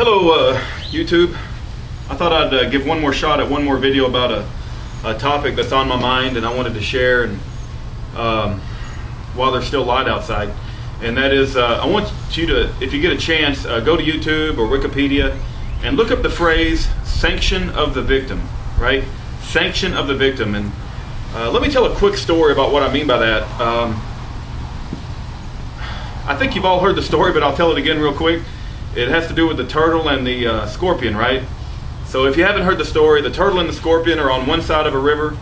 Hello, YouTube. I thought I'd give one more shot at one more video about a topic that's on my mind and I wanted to share, and while there's still light outside. And that is, I want you to, if you get a chance, go to YouTube or Wikipedia and look up the phrase sanction of the victim, right? Sanction of the victim. And let me tell a quick story about what I mean by that. I think you've all heard the story, but I'll tell it again real quick. It has to do with the turtle and the scorpion, right? So if you haven't heard the story, the turtle and the scorpion are on one side of a river,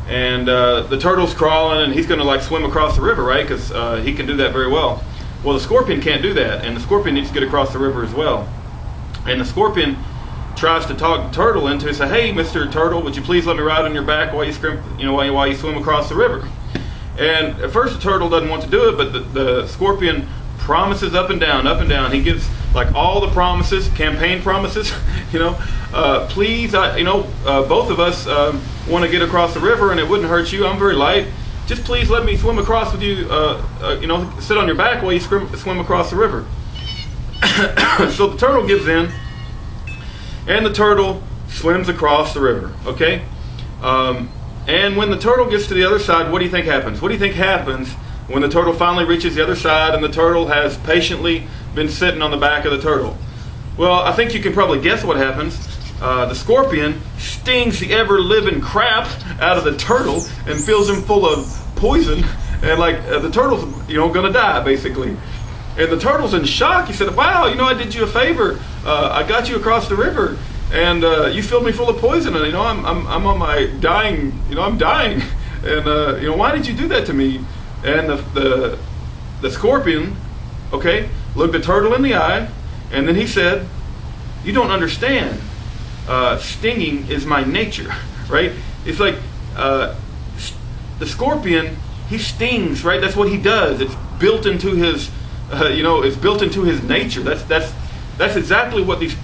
and the turtle's crawling and he's going to like swim across the river, right? Because he can do that very well. Well, the scorpion can't do that, and the scorpion needs to get across the river as well. And the scorpion tries to talk the turtle into, say, "Hey, Mr. Turtle, would you please let me ride on your back while you swim across the river?" And at first the turtle doesn't want to do it, but the scorpion promises up and down, up and down. He gives like all the promises, campaign promises, please, both of us want to get across the river and it wouldn't hurt you. I'm very light. Just please let me swim across with you, sit on your back while you swim across the river. So the turtle gives in and the turtle swims across the river, okay? And when the turtle gets to the other side, what do you think happens? What do you think happens when the turtle finally reaches the other side and the turtle has patiently been sitting on the back of the turtle? Well, I think you can probably guess what happens. The scorpion stings the ever-living crap out of the turtle and fills him full of poison, and the turtle's gonna die basically. And the turtle's in shock. He said, "Wow, I did you a favor. I got you across the river, and you filled me full of poison, and I'm on my dying. I'm dying, and why did you do that to me?" And the scorpion, okay, looked the turtle in the eye, and then he said, "You don't understand. Stinging is my nature," right? It's like the scorpion, he stings, right? That's what he does. It's built into his, it's built into his nature. That's exactly what these,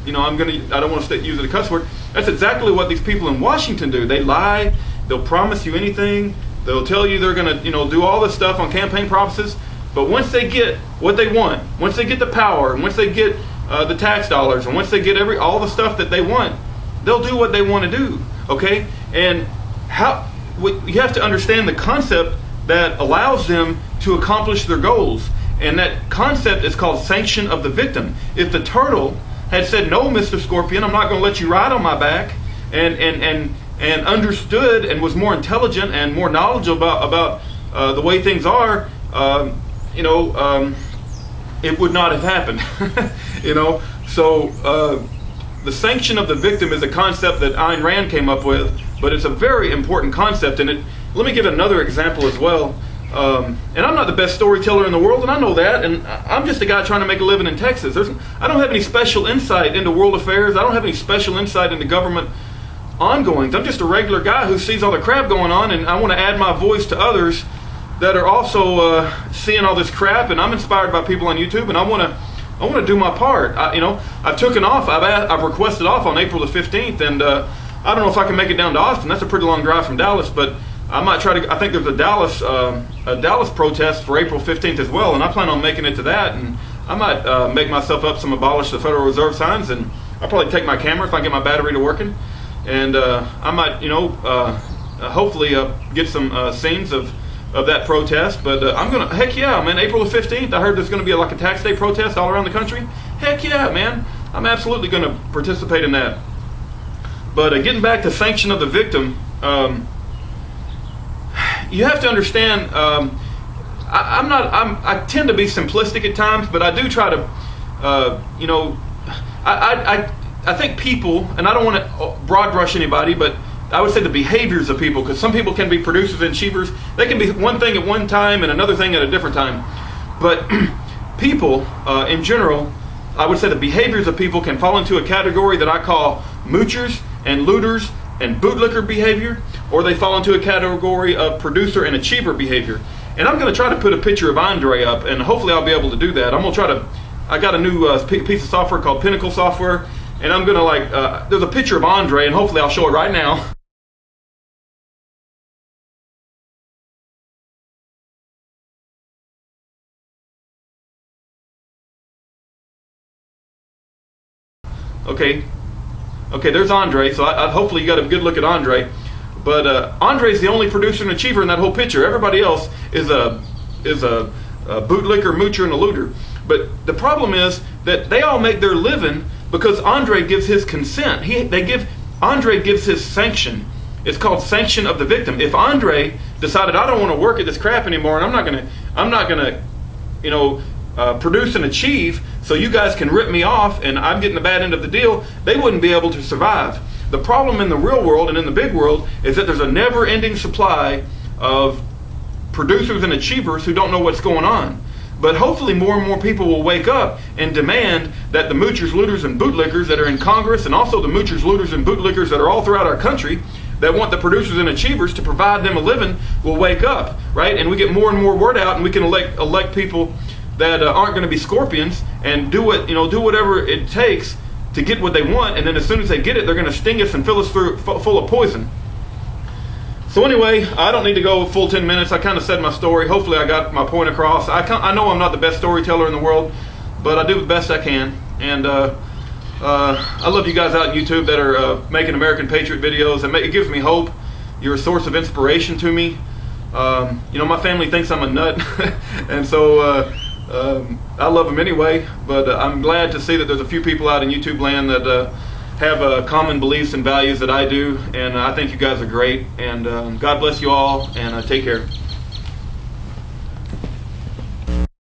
I don't want to use a cuss word. That's exactly what these people in Washington do. They lie. They'll promise you anything. They'll tell you they're going to, do all this stuff on campaign promises. But once they get what they want, once they get the power, and once they get the tax dollars, and once they get all the stuff that they want, they'll do what they want to do, okay? And you have to understand the concept that allows them to accomplish their goals. And that concept is called sanction of the victim. If the turtle had said, "No, Mr. Scorpion, I'm not going to let you ride on my back," and understood and was more intelligent and more knowledgeable about the way things are, it would not have happened. So the sanction of the victim is a concept that Ayn Rand came up with, but it's a very important concept. And let me give another example as well. And I'm not the best storyteller in the world, and I know that, and I'm just a guy trying to make a living in Texas. I don't have any special insight into world affairs. I don't have any special insight into government ongoings. I'm just a regular guy who sees all the crap going on, and I want to add my voice to others that are also seeing all this crap. And I'm inspired by people on YouTube, and I want to do my part. I've taken off. I've requested off on April the 15th, and I don't know if I can make it down to Austin. That's a pretty long drive from Dallas, but I might try to. I think there's a Dallas protest for April 15th as well, and I plan on making it to that. And I might make myself up some abolish the Federal Reserve signs, and I'll probably take my camera if I get my battery to working. And I might, hopefully get some scenes of that protest. But I'm gonna, heck yeah, man! April the 15th. I heard there's gonna be like a tax day protest all around the country. Heck yeah, man! I'm absolutely gonna participate in that. But getting back to sanction of the victim, you have to understand. I tend to be simplistic at times, but I do try to, I think people, and I don't want to broad brush anybody, but I would say the behaviors of people, because some people can be producers and achievers. They can be one thing at one time and another thing at a different time. But people, in general, I would say the behaviors of people can fall into a category that I call moochers and looters and bootlicker behavior, or they fall into a category of producer and achiever behavior. And I'm going to try to put a picture of Andre up, and hopefully I'll be able to do that. I'm going to try to, I got a new piece of software called Pinnacle Software, and I'm going to there's a picture of Andre, and hopefully I'll show it right now. Okay, there's Andre. So hopefully you got a good look at Andre. But Andre's the only producer and achiever in that whole picture. Everybody else is a bootlicker, moocher, and a looter. But the problem is that they all make their living because Andre gives his consent. Andre gives his sanction. It's called sanction of the victim. If Andre decided, I don't want to work at this crap anymore, and I'm not gonna, produce and achieve, so you guys can rip me off, and I'm getting the bad end of the deal, they wouldn't be able to survive. The problem in the real world and in the big world is that there's a never-ending supply of producers and achievers who don't know what's going on. But hopefully more and more people will wake up and demand that the moochers, looters, and bootlickers that are in Congress, and also the moochers, looters, and bootlickers that are all throughout our country that want the producers and achievers to provide them a living will wake up, right? And we get more and more word out, and we can elect people that aren't going to be scorpions and do whatever it takes to get what they want. And then as soon as they get it, they're going to sting us and fill us full of poison. So anyway, I don't need to go full 10 minutes. I kind of said my story. Hopefully I got my point across. I know I'm not the best storyteller in the world, but I do the best I can. And I love you guys out on YouTube that are making American Patriot videos. It gives me hope. You're a source of inspiration to me. My family thinks I'm a nut, and so I love them anyway. But I'm glad to see that there's a few people out in YouTube land that have common beliefs and values that I do, and I think you guys are great. And God bless you all, and take care.